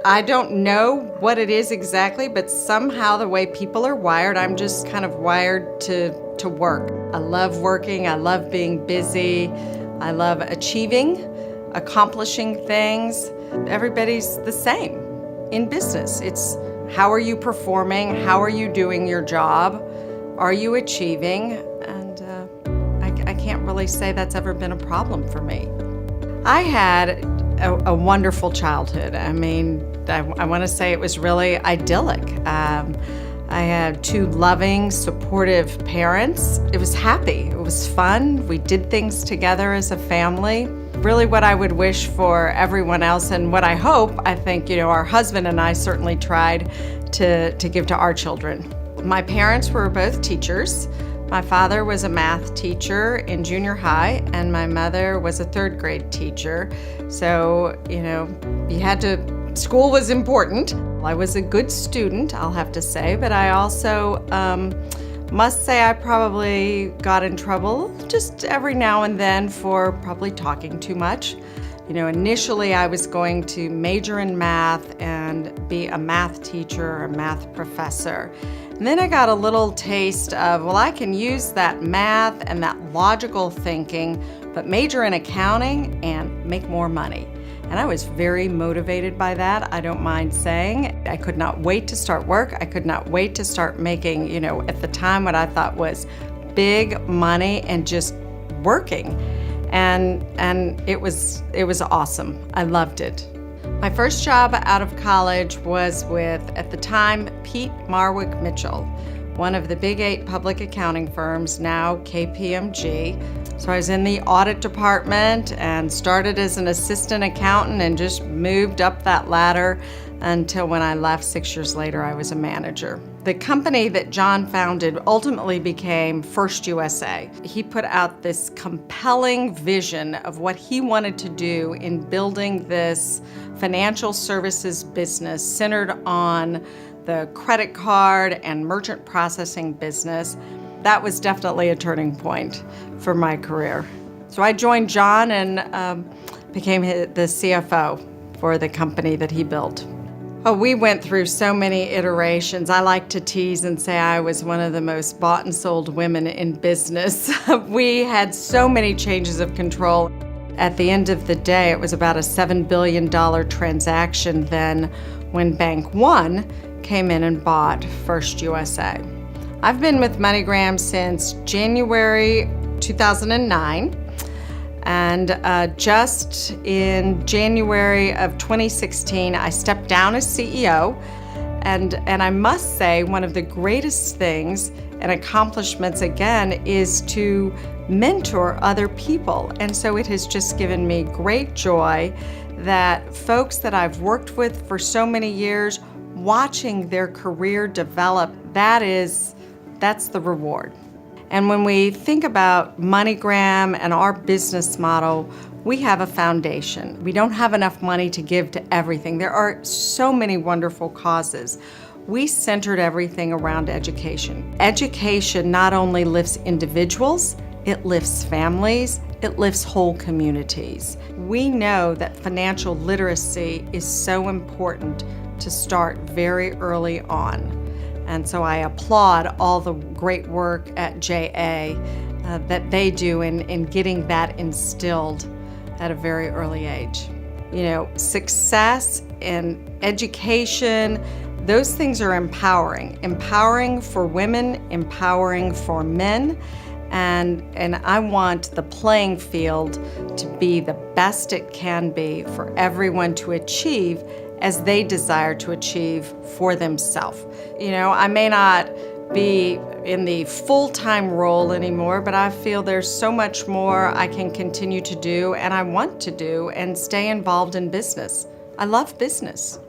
I don't know what it is exactly, but somehow the way people are wired, I'm just kind of wired to work. I love working, I love being busy, I love achieving, accomplishing things. Everybody's the same in business. It's how are you performing? How are you doing your job? Are you achieving? And I can't really say that's ever been a problem for me. I had a wonderful childhood. I mean, I want to say it was really idyllic. I had two loving, supportive parents. It was happy. It was fun. We did things together as a family. Really what I would wish for everyone else, and what I hope, I think, our husband and I certainly tried to give to our children. My parents were both teachers. My father was a math teacher in junior high, and my mother was a third grade teacher. So, school was important. I was a good student, I'll have to say, but I also must say I probably got in trouble just every now and then for probably talking too much. Initially I was going to major in math and be a math teacher or a math professor. And then I got a little taste of, I can use that math and that logical thinking, but major in accounting and make more money. And I was very motivated by that, I don't mind saying. I could not wait to start work. I could not wait to start making, at the time what I thought was big money and just working. And it was awesome. I loved it. My first job out of college was with, at the time, Pete Marwick Mitchell, one of the big 8 public accounting firms, now KPMG. So I was in the audit department and started as an assistant accountant and just moved up that ladder until when I left 6 years later, I was a manager. The company that John founded ultimately became First USA. He put out this compelling vision of what he wanted to do in building this financial services business centered on the credit card and merchant processing business. That was definitely a turning point for my career. So I joined John and became the CFO for the company that he built. Oh, we went through so many iterations. I like to tease and say I was one of the most bought and sold women in business. We had so many changes of control. At the end of the day, it was about a $7 billion transaction then when Bank One came in and bought First USA. I've been with MoneyGram since January 2009. And just in January of 2016, I stepped down as CEO. And I must say, one of the greatest things and accomplishments, again, is to mentor other people. And so it has just given me great joy that folks that I've worked with for so many years, watching their career develop, that's the reward. And when we think about MoneyGram and our business model, we have a foundation. We don't have enough money to give to everything. There are so many wonderful causes. We centered everything around education. Education not only lifts individuals, it lifts families, it lifts whole communities. We know that financial literacy is so important to start very early on. And so I applaud all the great work at JA that they do in getting that instilled at a very early age. Success and education, those things are empowering. Empowering for women, empowering for men. And I want the playing field to be the best it can be for everyone to achieve as they desire to achieve for themselves. I may not be in the full-time role anymore, but I feel there's so much more I can continue to do and I want to do and stay involved in business. I love business.